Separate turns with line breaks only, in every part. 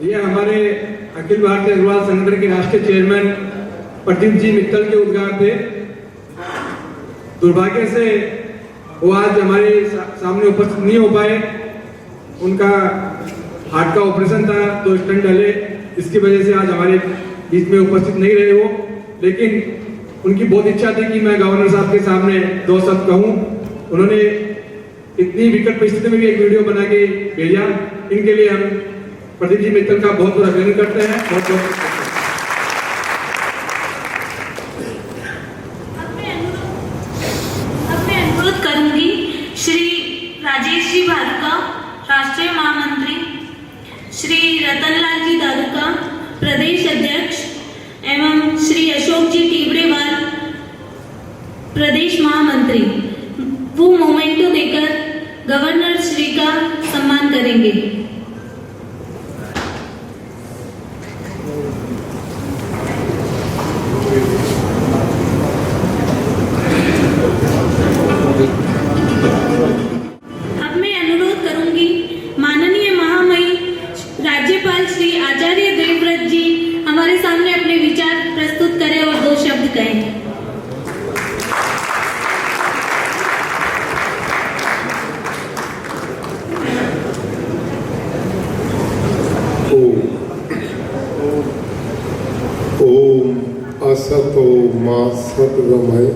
ये हमारे अखिल भारतीय अग्रवाल संगठन के राष्ट्रीय चेयरमैन प्रदीप जी मित्तल के उद्गार थे। दुर्भाग्य से वो आज हमारे सामने उपस्थित नहीं हो पाए। उनका हार्ट का ऑपरेशन था, तो स्टंट डले, इसकी वजह से आज हमारे बीच में उपस्थित नहीं रहे वो। लेकिन उनकी बहुत इच्छा थी कि मैं गवर्नर साहब के सामने दो शब्द कहूँ। उन्होंने इतनी विकट परिस्थिति में भी एक वीडियो बना के भेजा। इनके लिए हम प्रदीप जी मित्तल का बहुत बहुत अभिनंदन करते हैं। बहुत बहुत
अनुरोध करूंगी श्री राजेश जी भारुका, राष्ट्रीय महामंत्री, श्री रतनलाल जी दारुका, प्रदेश अध्यक्ष, एवं श्री अशोक जी टीबरेवाल, प्रदेश महामंत्री, वो मोमेंटो देकर गवर्नर श्री का सम्मान करेंगे। अब मैं अनुरोध करूंगी माननीय महामहिम राज्यपाल श्री आचार्य देवव्रत जी हमारे सामने अपने विचार प्रस्तुत करें और दो शब्द कहें।
ओम असतो मा सद्गमय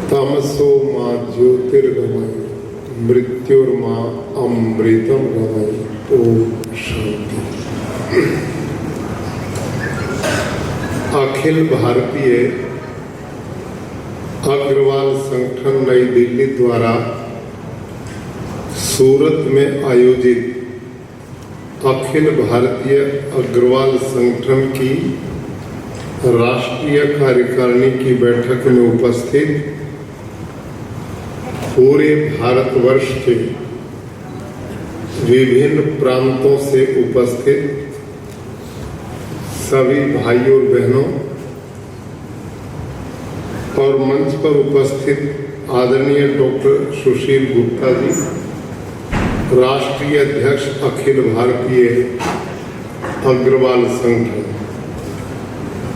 तमसो मा ज्योतिर्गमय मृत्युर्मा अमृतम गमय। ओम शांति। अखिल भारतीय अग्रवाल संगठन नई दिल्ली द्वारा सूरत में आयोजित अखिल भारतीय अग्रवाल संगठन की राष्ट्रीय कार्यकारिणी की बैठक में उपस्थित पूरे भारतवर्ष के विभिन्न प्रांतों से उपस्थित सभी भाइयों और बहनों और मंच पर उपस्थित आदरणीय डॉक्टर सुशील गुप्ता जी, राष्ट्रीय अध्यक्ष अखिल भारतीय अग्रवाल संगठन,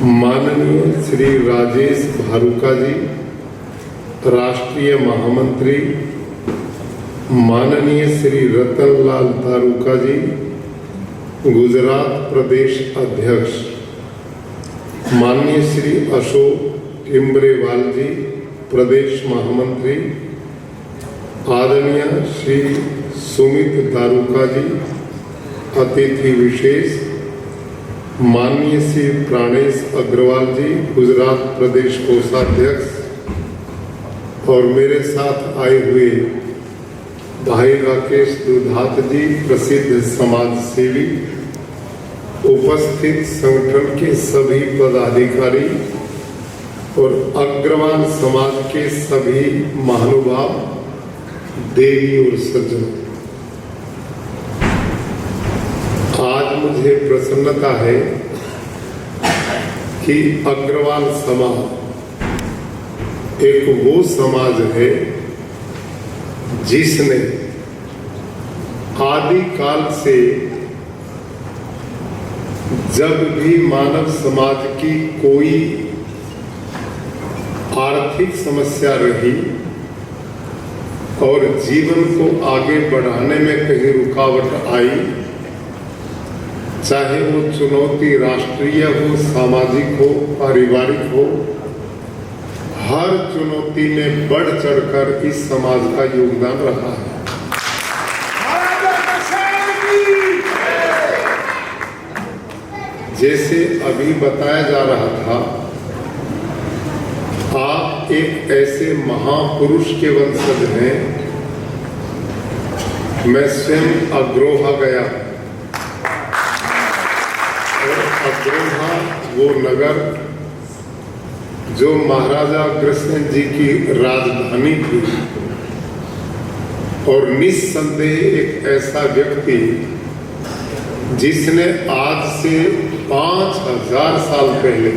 माननीय श्री राजेश भारुका जी, राष्ट्रीय महामंत्री, माननीय श्री रतनलाल दारुका जी, गुजरात प्रदेश अध्यक्ष, माननीय श्री अशोक टिम्बरेवाल जी, प्रदेश महामंत्री, आदरणीय श्री सुमित दारुका जी, अतिथि विशेष, माननीय श्री प्राणेश अग्रवाल जी, गुजरात प्रदेश कोषाध्यक्ष, और मेरे साथ आए हुए भाई राकेश दुधात जी, प्रसिद्ध समाज सेवी, उपस्थित संगठन के सभी पदाधिकारी और अग्रवाल समाज के सभी महानुभाव, देवी और सज्जनों, आज मुझे प्रसन्नता है कि अग्रवाल समाज एक वो समाज है जिसने आदि काल से जब भी मानव समाज की कोई आर्थिक समस्या रही और जीवन को आगे बढ़ाने में कहीं रुकावट आई, चाहे वो चुनौती राष्ट्रीय हो, सामाजिक हो, पारिवारिक हो, हर चुनौती में बढ़ चढ़कर इस समाज का योगदान रहा है। जैसे अभी बताया जा रहा था, आप एक ऐसे महापुरुष के वंशज हैं। मैं स्वयं अग्रोहा गया और अग्रोहा वो नगर जो महाराजा अग्रसेन जी की राजधानी थी, और निस्संदेह एक ऐसा व्यक्ति जिसने आज से 5000 साल पहले,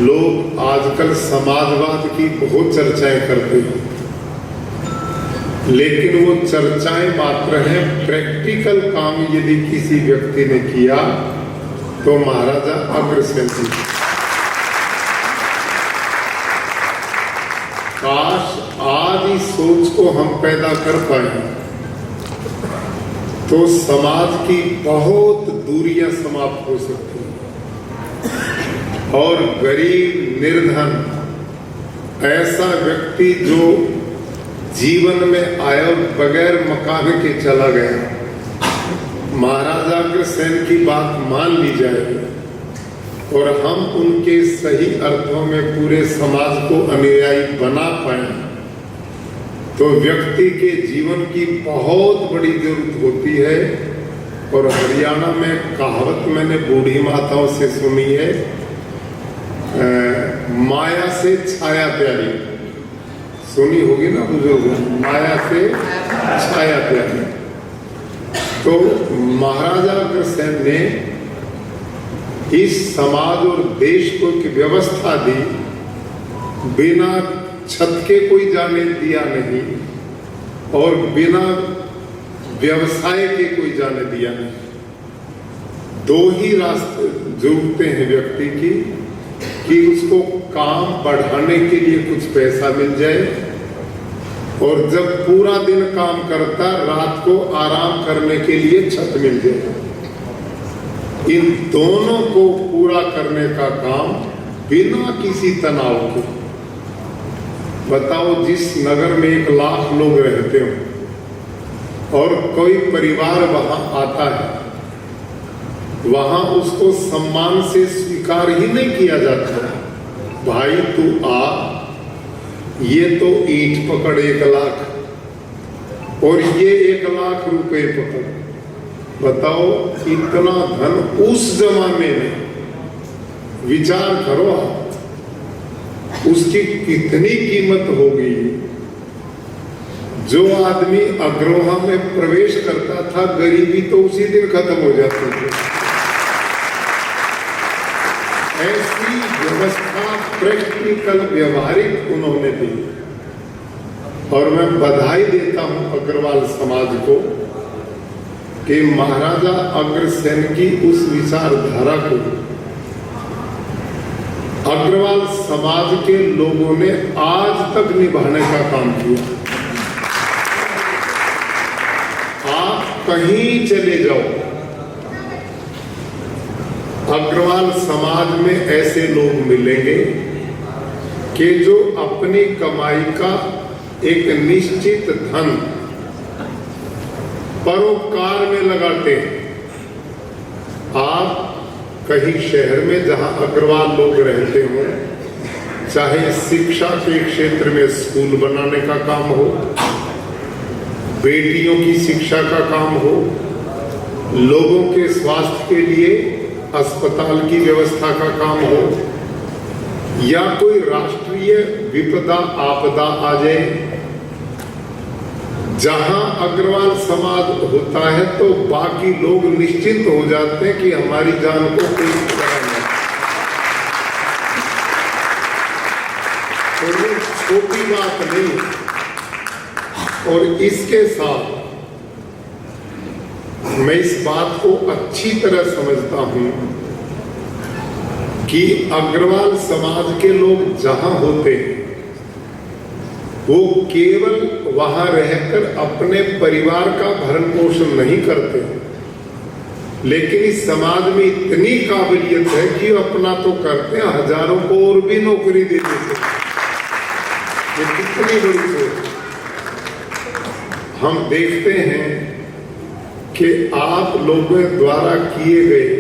लोग आजकल समाजवाद की बहुत चर्चाएं करते हैं, लेकिन वो चर्चाएं मात्र हैं। प्रैक्टिकल काम यदि किसी व्यक्ति ने किया तो महाराजा अग्रसेन जी। काश आज इस सोच को हम पैदा कर पाए तो समाज की बहुत दूरियां समाप्त हो सकती हैं और गरीब निर्धन ऐसा व्यक्ति जो जीवन में आया और बगैर मकान के चला गया, महाराजा अग्रसेन की बात मान ली जाएगी और हम उनके सही अर्थों में पूरे समाज को अनुयायी बना पाए तो व्यक्ति के जीवन की बहुत बड़ी जरूरत होती है। और हरियाणा में कहावत मैंने बूढ़ी माताओं से सुनी है, माया से छाया प्यारी। सुनी होगी ना बुजुर्ग, माया से छाया प्यारी। तो महाराजा अग्रसेन ने इस समाज और देश को एक व्यवस्था दी, बिना छत के कोई जाने दिया नहीं और बिना व्यवसाय के कोई जाने दिया नहीं। दो ही रास्ते जरूरतें हैं व्यक्ति की कि उसको काम बढ़ाने के लिए कुछ पैसा मिल जाए और जब पूरा दिन काम करता रात को आराम करने के लिए छत मिल जाए। इन दोनों को पूरा करने का काम बिना किसी तनाव के। बताओ, जिस नगर में 1 लाख लोग रहते हो और कोई परिवार वहां आता है, वहां उसको सम्मान से स्वीकार ही नहीं किया जाता। भाई तू आ, ये तो ईंट पकड़ 1 लाख और ये 1 लाख रुपए पकड़। बताओ, इतना धन उस जमाने में, विचार करो आप, उसकी कितनी कीमत होगी। जो आदमी अग्रोहा में प्रवेश करता था, गरीबी तो उसी दिन खत्म हो जाती थी। ऐसी व्यवस्था प्रैक्टिकल व्यवहारिक उन्होंने दी और मैं बधाई देता हूं अग्रवाल समाज को कि महाराजा अग्रसेन की उस विचारधारा को अग्रवाल समाज के लोगों ने आज तक निभाने का काम किया। आप कहीं चले जाओ, अग्रवाल समाज में ऐसे लोग मिलेंगे कि जो अपनी कमाई का एक निश्चित धन परोपकार में लगाते हैं। आप कहीं शहर में जहां अग्रवाल लोग रहते हो, चाहे शिक्षा के क्षेत्र में स्कूल बनाने का काम हो, बेटियों की शिक्षा का काम हो, लोगों के स्वास्थ्य के लिए अस्पताल की व्यवस्था का काम हो, या कोई राष्ट्रीय विपदा आपदा आ जाए, जहां अग्रवाल समाज होता है तो बाकी लोग निश्चिंत हो जाते हैं कि हमारी जान को कोई खतरा नहीं। तो ये छोटी बात नहीं। और इसके साथ मैं इस बात को अच्छी तरह समझता हूं कि अग्रवाल समाज के लोग जहां होते हैं वो केवल वहां रहकर अपने परिवार का भरण पोषण नहीं करते, लेकिन इस समाज में इतनी काबिलियत है कि अपना तो करते हैं, हजारों को और भी नौकरी दे देते। ये कितनी बड़ी सोच। हम देखते हैं कि आप लोगों द्वारा किए गए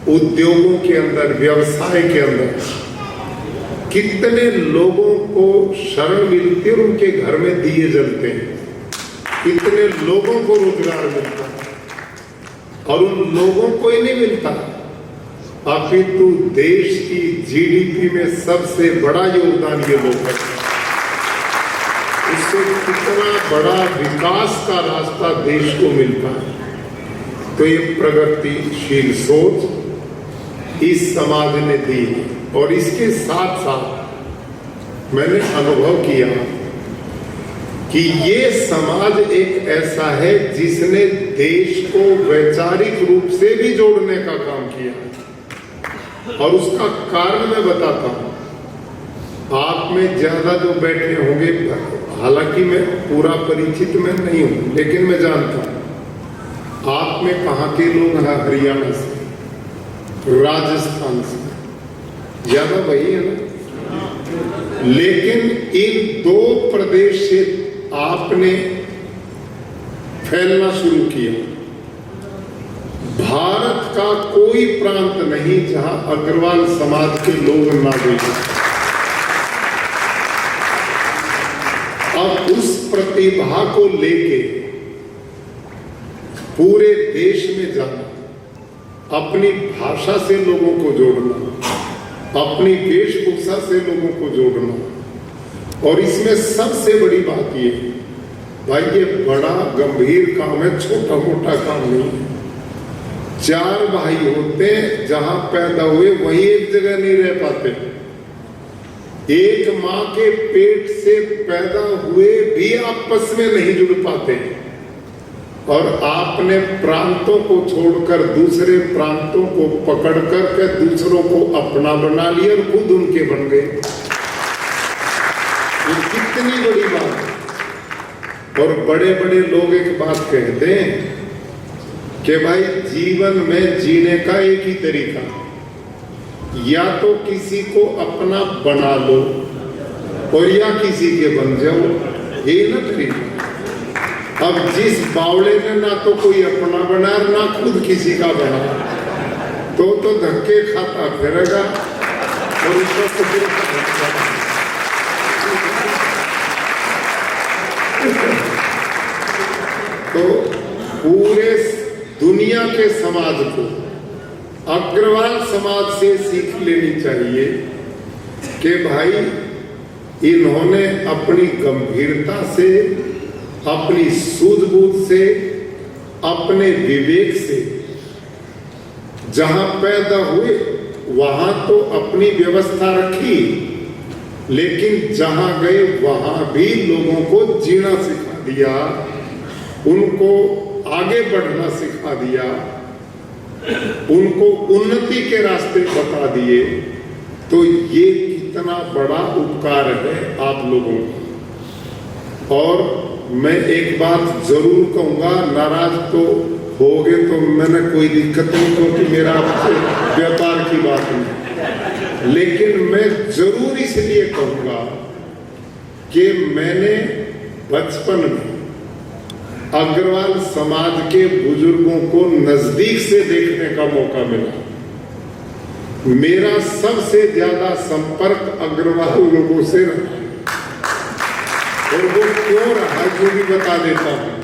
उद्योगों के अंदर, व्यवसाय के अंदर कितने लोगों को शरण मिलती है और उनके घर में दिए जलते हैं, कितने लोगों को रोजगार मिलता है। और उन लोगों को ही नहीं मिलता, अपितु देश की जीडीपी में सबसे बड़ा योगदान ये लोग करते हैं। इससे कितना बड़ा विकास का रास्ता देश को मिलता है। तो ये प्रगतिशील सोच इस समाज ने दी। और इसके साथ साथ मैंने अनुभव किया कि ये समाज एक ऐसा है जिसने देश को वैचारिक रूप से भी जोड़ने का काम किया। और उसका कारण मैं बताता हूं। आप में ज्यादा जो बैठे होंगे, हालांकि मैं पूरा परिचित में नहीं हूं, लेकिन मैं जानता हूं आप में कहां के लोग हैं। हरियाणा से, राजस्थान से, ज्यादा वही है ना। लेकिन इन दो प्रदेश से आपने फैलना शुरू किया। भारत का कोई प्रांत नहीं जहां अग्रवाल समाज के लोग ना देखें। अब उस प्रतिभा को लेके पूरे देश में जाना, अपनी भाषा से लोगों को जोड़ना, अपनी वेशभूषा से लोगों को जोड़ना, और इसमें सबसे बड़ी बात ये भाई, ये बड़ा गंभीर काम है, छोटा मोटा काम नहीं है। 4 भाई होते हैं, जहां पैदा हुए वही एक जगह नहीं रह पाते। एक मां के पेट से पैदा हुए भी आपस में नहीं जुड़ पाते। और आपने प्रांतों को छोड़कर दूसरे प्रांतों को पकड़ करके दूसरों को अपना बना लिया और खुद उनके बन गए। ये कितनी बड़ी बात है। और बड़े बड़े लोग एक बात कहते हैं कि भाई जीवन में जीने का एक ही तरीका, या तो किसी को अपना बना लो और या किसी के बन जाओ, ये ना तरीका। अब जिस बावड़े ने ना तो कोई अपना बना ना खुद किसी का बना, तो धक्के खाता फिरेगा और उसको तो पूरे दुनिया के समाज को अग्रवाल समाज से सीख लेनी चाहिए कि भाई इन्होंने अपनी गंभीरता से, अपनी सूझबूझ से, अपने विवेक से जहां पैदा हुए वहां तो अपनी व्यवस्था रखी, लेकिन जहां गए वहां भी लोगों को जीना सिखा दिया, उनको आगे बढ़ना सिखा दिया, उनको उन्नति के रास्ते बता दिए। तो ये कितना बड़ा उपकार है आप लोगों का। और मैं एक बात जरूर कहूंगा, नाराज तो होगे तो मैंने कोई दिक्कत नहीं, क्योंकि मेरा आपसे व्यापार की बात नहीं, लेकिन मैं जरूर इसलिए कहूंगा कि मैंने बचपन में अग्रवाल समाज के बुजुर्गों को नजदीक से देखने का मौका मिला। मेरा सबसे ज्यादा संपर्क अग्रवाल लोगों से रहा, और वो क्यों रहा जो भी बता देता हूं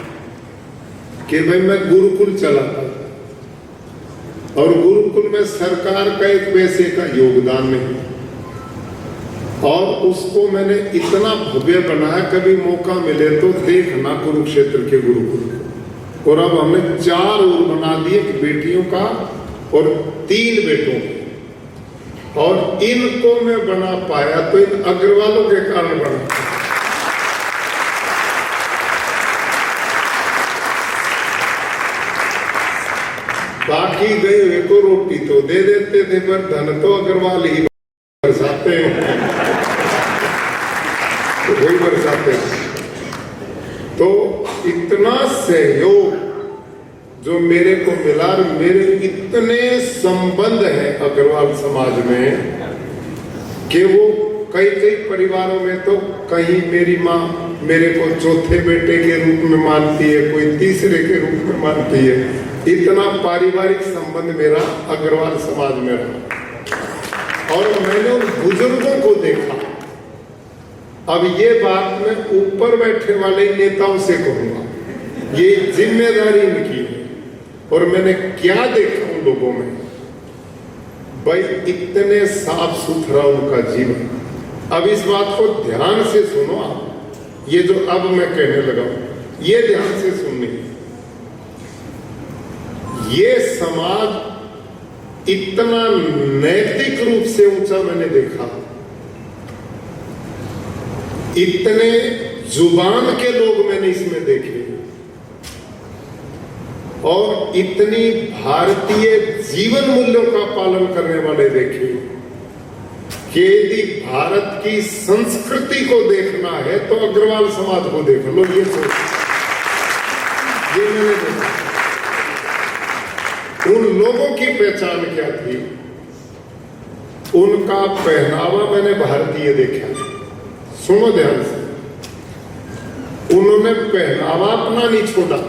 कि भाई मैं गुरुकुल चलाता था, और गुरुकुल में सरकार का 1 पैसे का योगदान नहीं, और उसको मैंने इतना भव्य बनाया, कभी मौका मिले तो देखना कुरुक्षेत्र के गुरुकुल। और अब हमने 4 और बना दिए, बेटियों का और 3 बेटों का। और इनको मैं बना पाया तो इन अग्रवालों के कारण बना। बाकी गए हुए को रोटी तो दे देते थे, पर धन तो अग्रवाल ही बरसाते हैं, तो वही बरसाते हैं। तो इतना सहयोग जो मेरे को मिला, मेरे इतने संबंध हैं अग्रवाल समाज में कि वो कई परिवारों में तो कहीं मेरी माँ मेरे को चौथे बेटे के रूप में मानती है, कोई तीसरे के रूप में मानती है। इतना पारिवारिक संबंध मेरा अग्रवाल समाज में रहा, और मैंने उन बुजुर्गों को देखा। अब ये बात मैं ऊपर बैठे वाले नेताओं से कहूंगा, ये जिम्मेदारी इनकी है। और मैंने क्या देखा उन लोगों में, भाई इतने साफ सुथरा उनका जीवन। अब इस बात को ध्यान से सुनो आप, ये जो अब मैं कहने लगा हूं ये ध्यान से सुननी। ये समाज इतना नैतिक रूप से ऊंचा मैंने देखा, इतने जुबान के लोग मैंने इसमें देखे और इतनी भारतीय जीवन मूल्यों का पालन करने वाले देखे कि यदि भारत की संस्कृति को देखना है तो अग्रवाल समाज को देख लो। ये सोच, ये मैंने देखा। उन लोगों की पहचान क्या थी, उनका पहनावा मैंने भारतीय देखा। सुनो ध्यान से, उन्होंने पहनावा अपना नहीं छोड़ा।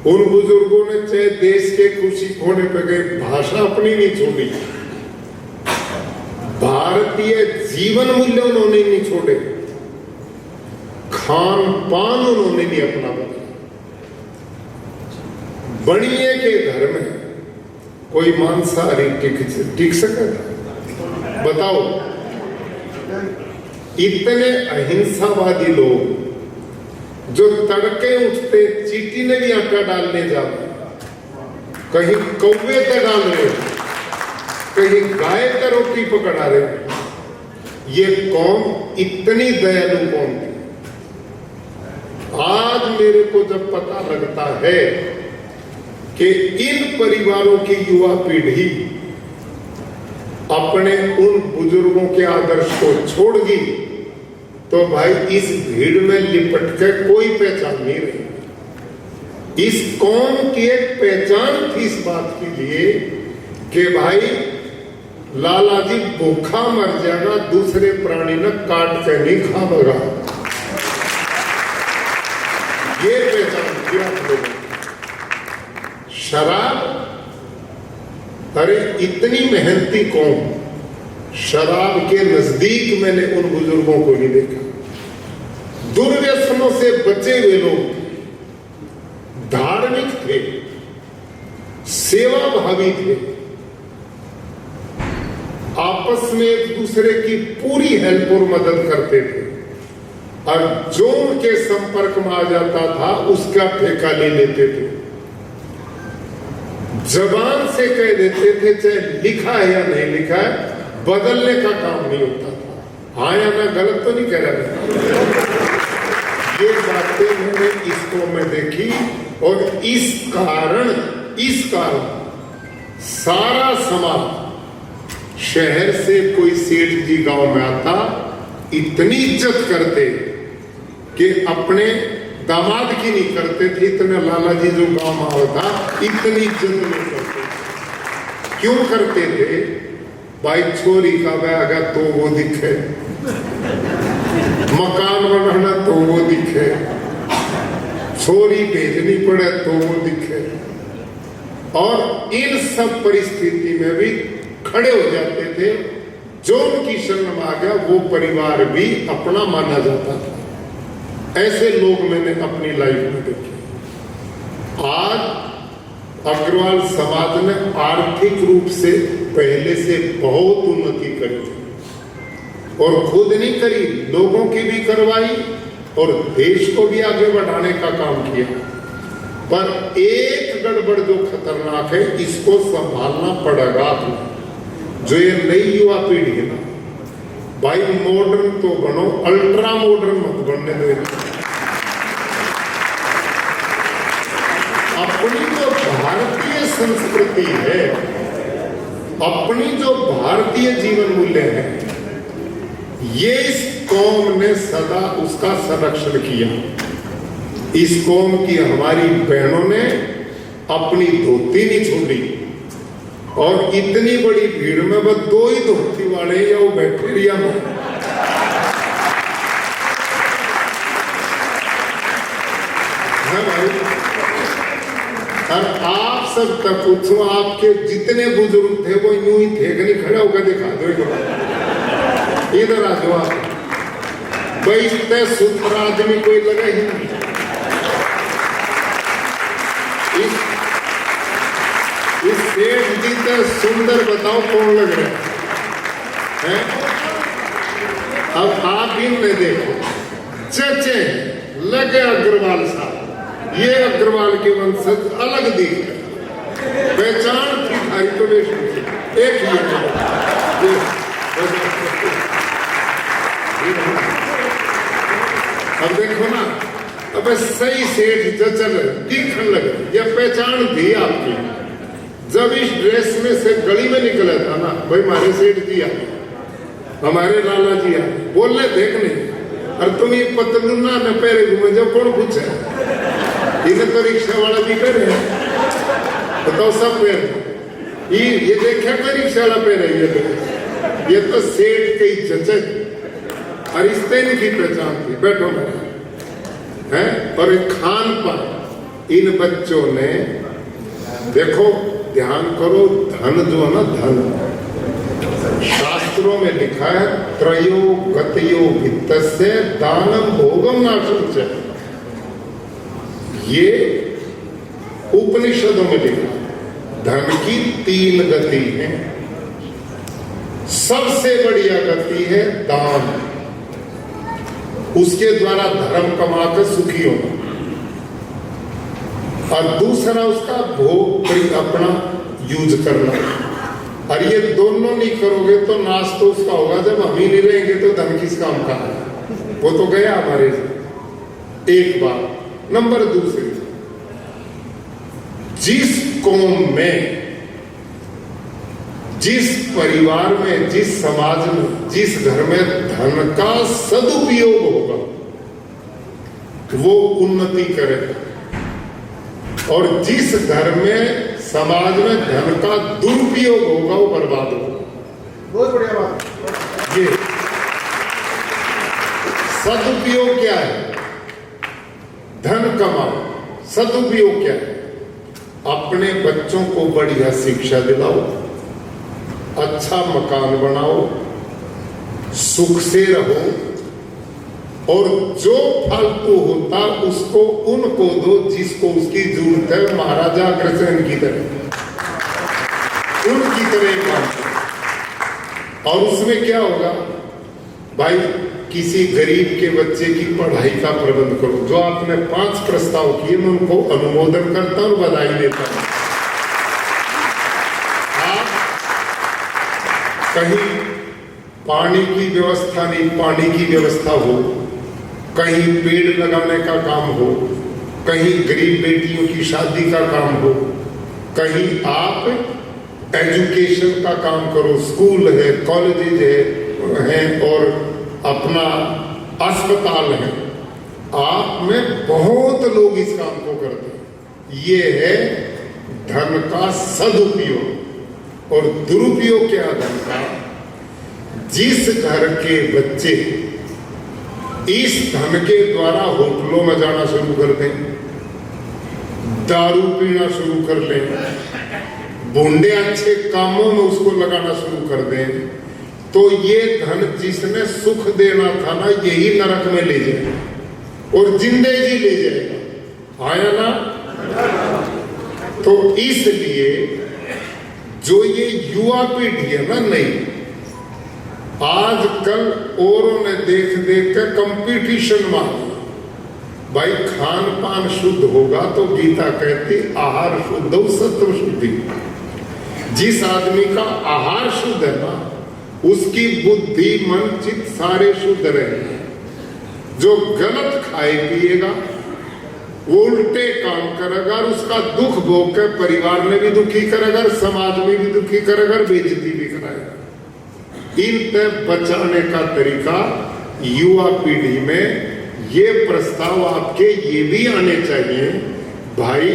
उन बुजुर्गों ने चाहे देश के खुशी खोने पर गए, भाषा अपनी नहीं छोड़ी। भारतीय जीवन मूल्य उन्होंने नहीं छोड़े, खान पान उन्होंने नहीं अपना बदला। बनिए के घर में कोई मांसाहारी टिक सकेगा? बताओ। इतने अहिंसावादी लोग जो तड़के उठते चींटी ने भी आटा डालने जाते, कहीं कौवे पे डाल रहे, कहीं गाय का रोटी पकड़ा रहे। ये कौम इतनी दयालु कौम थी। आज मेरे को जब पता लगता है कि इन परिवारों की युवा पीढ़ी अपने उन बुजुर्गों के आदर्श को छोड़ गई, तो भाई इस भीड़ में लिपट के कोई पहचान नहीं रही। इस कौम की एक पहचान थी इस बात के लिए कि भाई लाला जी भूखा मर जाएगा, दूसरे प्राणी ने काट के नहीं खाएगा। ये पहचान थी आप लोगों की। शराब, अरे इतनी मेहनती कौम, शराब के नजदीक मैंने उन बुजुर्गों को नहीं देखा। दुर्व्यसनों से बचे हुए लोग धार्मिक थे, सेवा भावी थे, आपस में एक दूसरे की पूरी हेल्प और मदद करते थे, और जो उनके संपर्क में आ जाता था उसका ठेका ले लेते थे। जबान से कह देते थे, चाहे लिखा है या नहीं लिखा है, बदलने का काम नहीं होता था। हाँ या ना, गलत तो नहीं कह रहा। ये बातें मैंने इसको में देखी, और इस कारण सारा समाज, शहर से कोई सेठ जी गांव में आता, इतनी इज्जत करते कि अपने दामाद की नहीं करते थे। इतना लाला जी जो गांव में होता, इतनी इज्जत नहीं करते। क्यों करते थे? भाई छोरी का ब्याह तो वो दिखे, मकान बनाना तो वो दिखे, छोरी भेजनी पड़े तो वो दिखे। और इन सब परिस्थिति में भी खड़े हो जाते थे। जो उनकी शरण में आ गया वो परिवार भी अपना माना जाता था। ऐसे लोग मैंने अपनी लाइफ में देखे। आज अग्रवाल समाज ने आर्थिक रूप से पहले से बहुत उन्नति करी थी, और खुद नहीं करी, लोगों की भी करवाई और देश को भी आगे बढ़ाने का काम किया। पर एक गड़बड़ जो खतरनाक है, इसको संभालना पड़ेगा आपको। जो ये नई युवा पीढ़ी है ना, भाई मॉडर्न तो बनो, अल्ट्रा मॉडर्न मत बनने दो। अपनी जो भारतीय संस्कृति है, अपनी जो भारतीय जीवन मूल्य है, ये इस कौम ने सदा उसका संरक्षण किया। इस कौम की हमारी बहनों ने अपनी धोती नहीं छोड़ी, और इतनी बड़ी भीड़ में बस दो ही धोती वाले या वो बैक्टीरिया में। है भाई, और आप सब तक पूछो, आपके जितने बुजुर्ग थे वो यूं ही थे कि नहीं? खड़े होकर दिखा दो, इधर आ जाओ आप। भाई इतने सुंदर आदमी कोई लगा ही नहीं। इस सेठ जी तो सुंदर, बताओ कौन लग रहा है? अब आप इनमें देखो, चचे लगे अग्रवाल साहब, ये अग्रवाल के वंशज अलग दिख रहे, पहचान थी भाई तो एक ही अब देखो ना, अब सही सेठ जचल दिखने लगे, ये पहचान थी आपकी। जब इस ड्रेस में से गली में निकला था ना, भाई हमारे सेठ जी आ, हमारे लाला जी आ, बोलने देखने, और तुम ये पतलूना न पैरे घूमे जब कौन पूछे, इन्हें तो रिक्शा वाला भी करे, बताओ सब पैर ये देखा कोई रिक्शा वाला पैर, ये तो सेठ की जचक और इस तरह की पहचान थी। बैठो है, और एक खान पान इन बच्चों ने देखो, ध्यान करो, धन जो है ना, धन शास्त्रों में लिखा है त्रयो गतयो वित्तस्य दानम भोगम नाशुच, ये उपनिषदों में लिखा। धन की 3 गति है, सबसे बढ़िया गति है दान, उसके द्वारा धर्म कमाकर सुखी होना, और दूसरा उसका भोग अपना यूज करना। और ये दोनों नहीं करोगे तो नाश तो उसका होगा, जब हम ही नहीं रहेंगे तो धन किस काम का है, वो तो गया हमारे से। एक बात। नंबर दूसरी, जिस कौम में, जिस परिवार में, जिस समाज में, जिस घर में धन का सदुपयोग होगा वो उन्नति करेगा, और जिस घर में समाज में धन का दुरुपयोग होगा वो बर्बाद होगा।
बहुत बढ़िया बात।
ये सदुपयोग क्या है? धन कमाओ। सदुपयोग क्या है? अपने बच्चों को बढ़िया शिक्षा दिलाओ, अच्छा मकान बनाओ, सुख से रहो, और जो फालतू होता उसको उनको दो जिसको उसकी जरूरत है। महाराजा अग्रसेन की तरह, उनकी तरह काम करो। और उसमें क्या होगा भाई, किसी गरीब के बच्चे की पढ़ाई का प्रबंध करो। जो आपने 5 प्रस्ताव किए मैं उनको अनुमोदन करता हूं, बधाई देता हूं। कहीं पानी की व्यवस्था नहीं, पानी की व्यवस्था हो, कहीं पेड़ लगाने का काम हो, कहीं गरीब बेटियों की शादी का काम हो, कहीं आप एजुकेशन का काम करो, स्कूल है, कॉलेजेज है और अपना अस्पताल है। आप में बहुत लोग इस काम को करते हैं। ये है धन का सदुपयोग। और दुरुपयोग क्या धन का? जिस घर के बच्चे इस धन के द्वारा होटलों में जाना शुरू कर दें, दारू पीना शुरू कर लें, भोंडे अच्छे कामों में उसको लगाना शुरू कर दें, तो ये धन जिसने सुख देना था ना, यही नरक में ले जाएगा और जिंदगी ले जाएगा। आया ना? तो इसलिए जो ये युवा पीढ़ी है ना, नहीं, आजकल औरों ने देख देख कर कंपटीशन मार, भाई खान पान शुद्ध होगा तो गीता कहती आहार शुद्ध हो सत्व शुद्धि। जिस आदमी का आहार शुद्ध है ना, उसकी बुद्धि मन चित्त सारे शुद्ध रहेंगे। जो गलत खाए पिएगा वो उल्टे काम करेगा, और उसका दुख भोग कर परिवार में भी दुखी करेगा, समाज में भी दुखी करेगा, बेइज्जती भी कराएगा। इनसे बचाने का तरीका युवा पीढ़ी में ये प्रस्ताव आपके ये भी आने चाहिए। भाई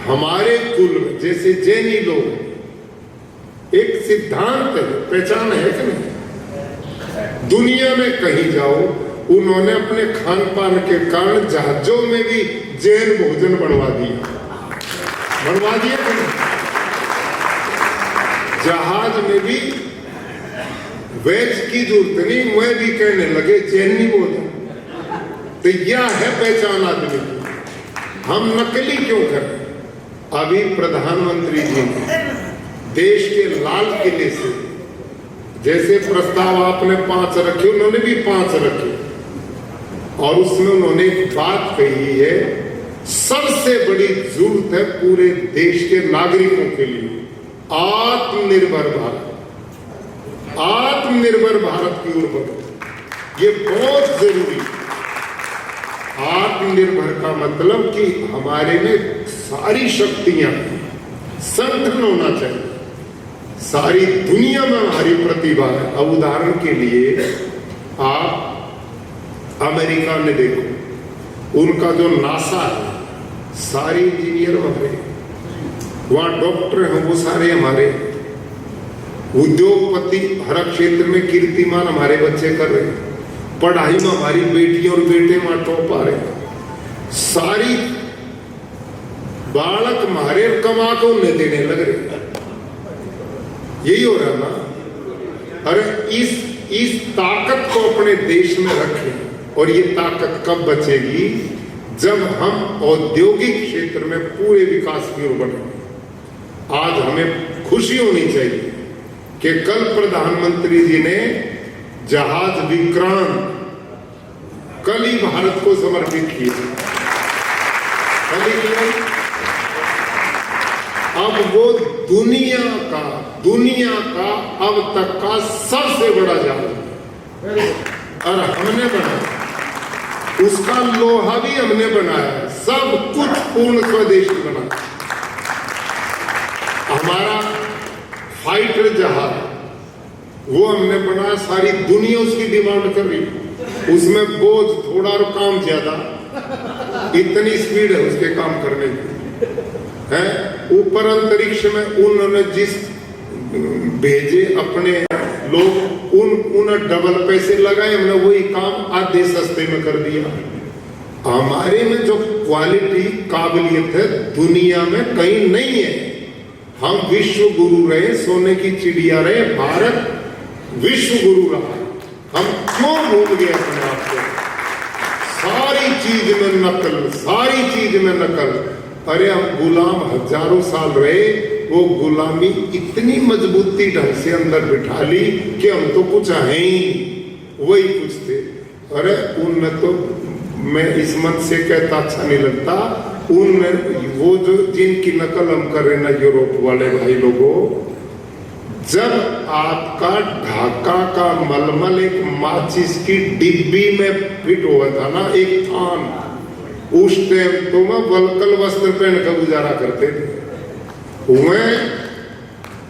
हमारे कुल में जैसे जैनी लोग एक सिद्धांत है, पहचान है कि नहीं? दुनिया में कहीं जाओ, उन्होंने अपने खान पान के कारण जहाजों में भी जैन भोजन बनवा दिया कि नहीं? जहाज में भी वेज की जरूरत नहीं, मैं भी कहने लगे जैनी भोजन। तो यह है पहचान आदमी की। हम नकली क्यों करें? अभी प्रधानमंत्री जी ने देश के लाल किले से जैसे प्रस्ताव आपने 5 रखे, उन्होंने भी 5 रखे, और उसमें उन्होंने एक बात कही है, सबसे बड़ी जरूरत है पूरे देश के नागरिकों के लिए आत्मनिर्भर भारत। आत्मनिर्भर भारत की ओर बढ़ो, ये बहुत जरूरी। आत्मनिर्भर का मतलब कि हमारे में सारी शक्तियां, संगठन होना चाहिए, सारी दुनिया में हमारी प्रतिभा है। अब उदाहरण के लिए आप अमेरिका में देखो, उनका जो नासा है, सारे इंजीनियर हमारे, वहां डॉक्टर हैं वो सारे हमारे, उद्योगपति हर क्षेत्र में कीर्तिमान हमारे बच्चे कर रहे हैं, पढ़ाई में हमारी बेटियां और बेटे वहां टॉप आ रहे हैं, सारी बालक हमारे कमा को उन्हें देने लग रहे। यही हो रहा ना। अरे इस ताकत को अपने देश में रखें, और ये ताकत कब बचेगी? जब हम औद्योगिक क्षेत्र में पूरे विकास की ओर बढ़ेंगे। आज हमें खुशी होनी चाहिए कि कल प्रधानमंत्री जी ने जहाज विक्रांत कल ही भारत को समर्पित किया। कल ही किया। अब वो दुनिया का अब तक का सबसे बड़ा जहाज है, और हमने बनाया, उसका लोहा भी हमने बनाया, सब कुछ पूर्ण स्वदेशी बना। हमारा फाइटर जहाज वो हमने बनाया, सारी दुनिया उसकी डिमांड कर रही, उसमें बोझ थोड़ा और काम ज्यादा, इतनी स्पीड है उसके काम करने की है। ऊपर अंतरिक्ष में उन्होंने जिस भेजे अपने लोग, उन्हें डबल पैसे लगाए, हमने वही काम आधे सस्ते में कर दिया। हमारे में जो क्वालिटी काबिलियत है दुनिया में कहीं नहीं है। हम विश्व गुरु रहे, सोने की चिड़िया रहे, भारत विश्व गुरु रहा। हम क्यों भूल गए अपने आप को? सारी चीज में नकल, सारी चीज में नकल। अरे हम गुलाम हजारों साल रहे, वो गुलामी इतनी मजबूती ढंग से अंदर बिठा ली कि हम तो कुछ है ही, वही कुछ थे। अरे उन तो, मैं इस मत से कहता अच्छा नहीं लगता, उन वो जो जिनकी नकल हम कर रहे ना यूरोप वाले भाई लोगों, जब आपका ढाका का मलमल एक माचिस की डिब्बी में फिट हुआ था ना, एक थान, उस टाइम तो मैं वलकल वस्त्र पहन कर गुजारा करते थे, वह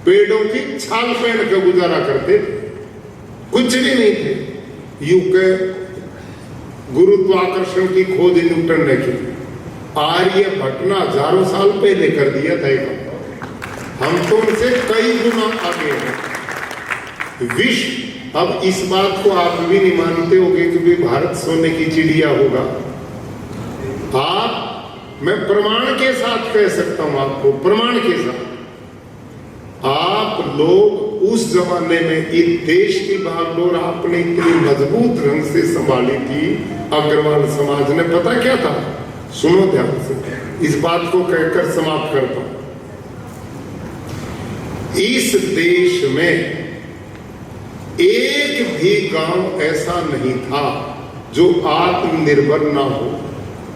पेड़ों की छाल पहन कर गुजारा करते थे, कुछ भी नहीं थे। यूके गुरुत्वाकर्षण की खोज न्यूटन ने की, आर्यभट्ट ने हजारों साल पहले कर दिया था। हम तो उनसे कई गुना आगे हैं। विश्व, अब इस बात को आप भी नहीं मानते होंगे कि भी भारत सोने की चिड़िया होगा। आप, मैं प्रमाण के साथ कह सकता हूं आपको, प्रमाण के साथ। आप लोग उस जमाने में इस देश की बागडोर आपने इतनी मजबूत ढंग से संभाली थी, अग्रवाल समाज ने। पता क्या था? सुनो ध्यान से, इस बात को कहकर समाप्त करता हूं। इस देश में एक भी गांव ऐसा नहीं था जो आत्मनिर्भर ना हो।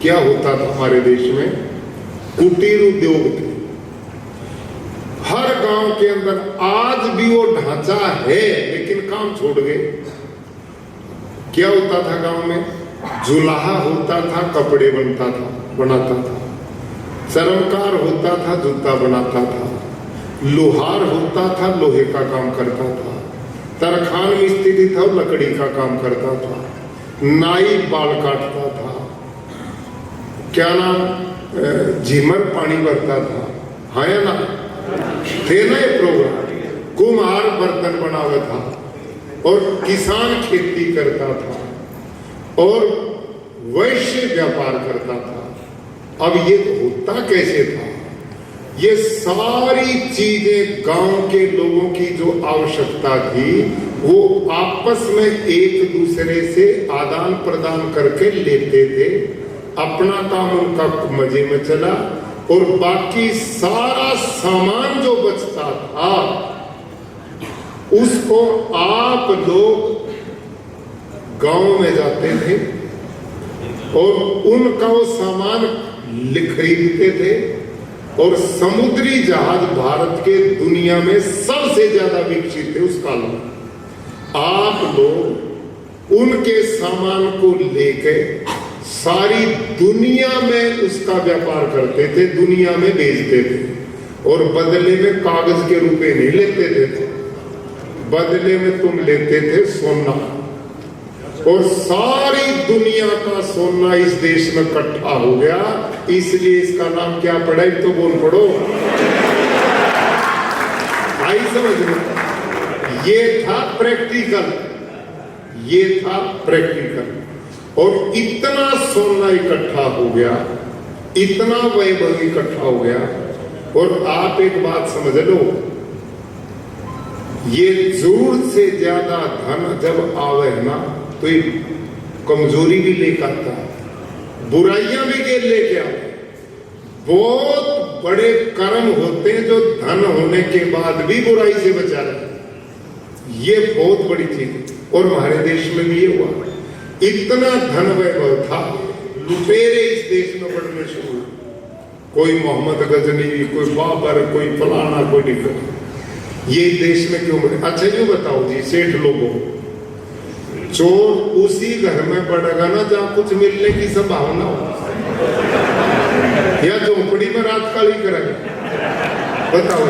क्या होता था हमारे देश में? कुटीर उद्योग थे हर गांव के अंदर। आज भी वो ढांचा है, लेकिन काम छोड़ गए। क्या होता था गांव में? जुलाहा होता था, कपड़े बनाता था। चरमकार होता था, जूता बनाता था। लोहार होता था, लोहे का काम करता था। तरखान मिस्त्री था, लकड़ी का काम करता था। नाई बाल काटता था। क्या नाम, झीमर पानी भरता था, हाँ या ना? थे ना ये प्रोग्राम। कुम्हार बर्तन बनावा था, और किसान खेती करता था, और वैश्य व्यापार करता था। अब ये होता कैसे था? ये सारी चीजें गांव के लोगों की जो आवश्यकता थी, वो आपस में एक दूसरे से आदान प्रदान करके लेते थे। अपना काम उनका मजे में चला, और बाकी सारा सामान जो बचता था उसको आप लोग गांव में जाते थे और उनका वो सामान खरीदते थे। और समुद्री जहाज भारत के दुनिया में सबसे ज्यादा विकसित थे उस काल में। आप लोग उनके सामान को लेकर सारी दुनिया में उसका व्यापार करते थे, दुनिया में बेचते थे, और बदले में कागज के रुपए नहीं लेते थे, बदले में तुम लेते थे सोना। और सारी दुनिया का सोना इस देश में इकट्ठा हो गया, इसलिए इसका नाम क्या पड़ा, तो बोल पड़ो। आई समझ में? ये था प्रैक्टिकल, ये था प्रैक्टिकल। और इतना सोना इकट्ठा हो गया, इतना वैभव इकट्ठा हो गया। और आप एक बात समझ लो, ये जरूरत से ज्यादा धन जब आवे ना तो ये कमजोरी भी लेकर आता है, बुराइयां भी गेल लेके आते। बहुत बड़े कर्म होते हैं जो धन होने के बाद भी बुराई से बचा रहे, ये बहुत बड़ी चीज। और हमारे देश में भी ये हुआ, इतना धन वैभव था, लुटेरे इस देश में बढ़ने शुरू हुए। कोई मोहम्मद गजनी, कोई बाबर, कोई फलाना, कोई दिक्कत। ये देश में क्यों बढ़े? अच्छा यूं बताओ जी, सेठ लोगों, चोर उसी घर में बढ़ेगा ना जहां कुछ मिलने की संभावना हो, या झोपड़ी में रात काली करेगा? बताओ,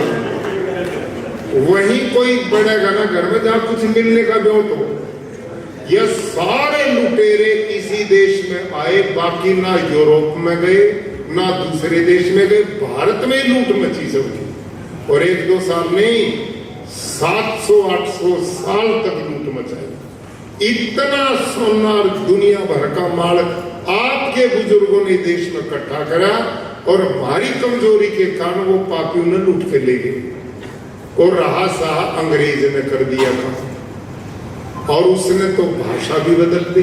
वही कोई बढ़ेगा ना घर में जहां कुछ मिलने का ब्योत हो। यह सारे लुटेरे इसी देश में आए, बाकी ना यूरोप में गए ना दूसरे देश में गए, भारत में लूट मची सबकी। और 1-2 साल नहीं, 700-800 साल तक लूट मचाई। इतना सोना दुनिया भर का माल आपके बुजुर्गों ने देश में इकट्ठा करा, और हमारी कमजोरी के कारण वो पापियों ने लूट के ले गए। और रहा सहा अंग्रेज ने कर दिया था, और उसने तो भाषा भी बदल दी,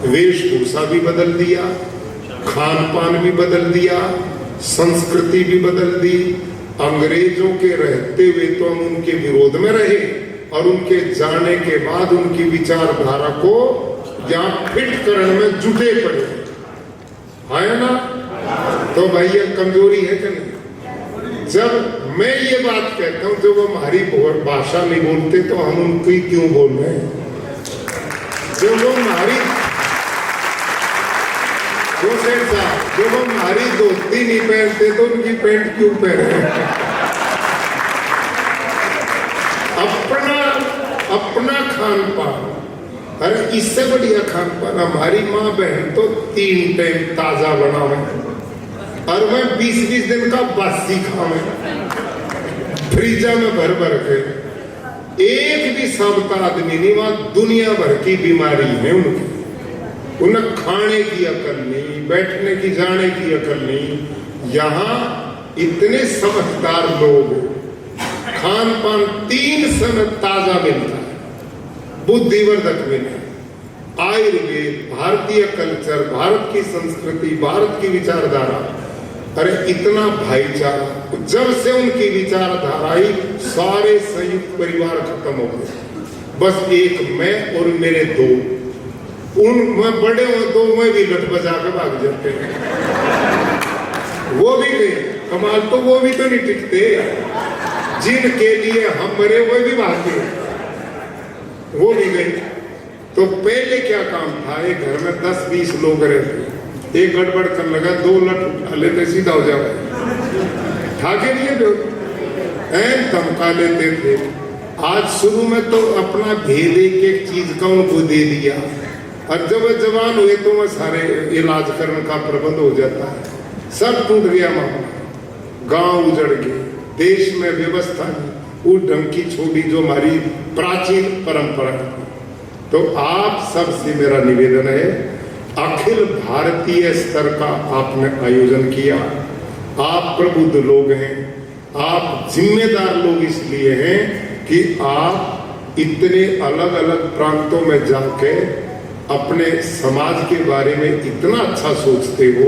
वेशभूषा भी बदल दिया, खान पान भी बदल दिया, संस्कृति भी बदल दी। अंग्रेजों के रहते हुए तो हम उनके विरोध में रहे, और उनके जाने के बाद उनकी विचारधारा को यहाँ फिट करने में जुटे पड़े, है ना? तो भाई ये कमजोरी है कि नहीं? जब मैं ये बात कहता हूं, जब वो हमारी भाषा नहीं बोलते तो हम उनकी क्यों बोल रहे हैं? जब वो हमारी जब वो हमारी धोती नहीं पहनते तो उनकी पैंट क्यों पहने? अपना खान पान, अरे इससे बढ़िया खान पान हमारी माँ बहन तो 3 टाइम ताजा बनावे, और मैं 20-20 दिन का बासी खावे, फ्रीजा में भर भर के। एक भी साबता आदमी नहीं, वहां दुनिया भर की बीमारी है उनकी। उन्हें खाने की अकल नहीं, बैठने की जाने की अकल नहीं। यहाँ इतने समझदार लोग, खान पान 3 समय ताजा मिलता है, बुद्धिवर्धक मिले, आयुर्वेद, भारतीय कल्चर, भारत की संस्कृति, भारत की विचारधारा। अरे इतना भाईचारा, जब से उनकी विचारधारा आई सारे संयुक्त परिवार खत्म हो गए। बस एक मैं और मेरे 2, मैं बड़े हुए 2 में भी लट बजा के भाग जाते हैं, वो भी गए। कमाल तो वो भी तो नहीं टिकते, जिनके लिए हम मरे वो भी भागे, वो भी गए। तो पहले क्या काम था, एक घर में 10-20 लोग रहते, एक गड़बड़ कर लगा 2 लट उठा लेते, सीधा हो जाए, ठाके लिए धमका लेते थे। आज शुरू में तो अपना भेद एक चीज का उनको दे दिया, और जब जवान हुए तो वह सारे इलाज करने का प्रबंध हो जाता है। सब टूट गया मामला, गांव उजड़ गए, देश में व्यवस्था उस ढंग की छोड़ी जो हमारी प्राचीन परंपरा है। तो आप सबसे मेरा निवेदन है, अखिल भारतीय स्तर का आपने आयोजन किया, आप प्रबुद्ध लोग हैं, आप जिम्मेदार लोग इसलिए हैं कि आप इतने अलग अलग प्रांतों में जाके अपने समाज के बारे में इतना अच्छा सोचते हो,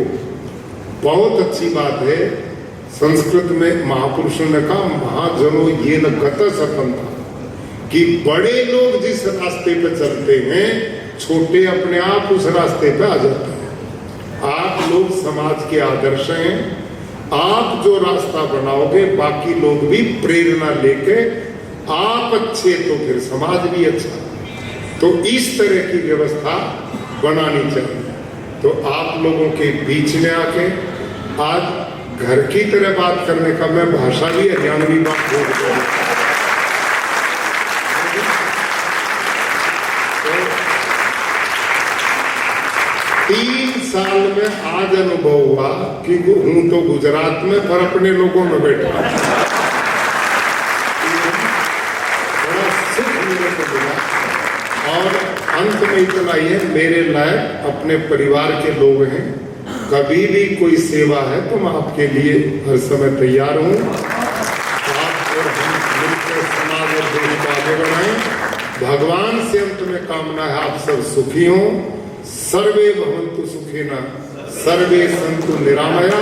बहुत अच्छी बात है। संस्कृत में महापुरुषों ने कहा, महाजनों ये न गत सपंथा, कि बड़े लोग जिस रास्ते पे चलते हैं छोटे अपने आप उस रास्ते पे आ जाते हैं। आप लोग समाज के आदर्श हैं, आप जो रास्ता बनाओगे बाकी लोग भी प्रेरणा लेके, आप अच्छे तो फिर समाज भी अच्छा। तो इस तरह की व्यवस्था बनानी चाहिए। तो आप लोगों के बीच में आके आज घर की तरह बात करने का, मैं भाषा भी हरियाणवी बात बोल रहा हूं। 3 साल में आज अनुभव हुआ कि हूं तो गुजरात में पर अपने लोगों में बैठा, बड़ा सुख मेरे को मिला। और अंत में इतना ही है, मेरे लायक अपने परिवार के लोग हैं, कभी भी कोई सेवा है तो मैं आपके लिए हर समय तैयार हूँ। आप और हम मिलकर समाज और देश को आगे बढ़ाएं। भगवान से अंत में कामना है आप सब सुखी हों। सर्वे भवन्तु सुखिनः, सर्वे सन्तु निरामया,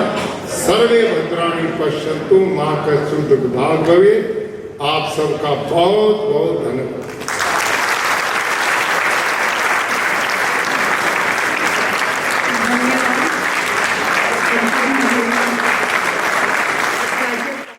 सर्वे भद्राणि पश्यन्तु, मां कश्चित् दुर्भाग् भवेत्। आप सबका बहुत बहुत धन्यवाद।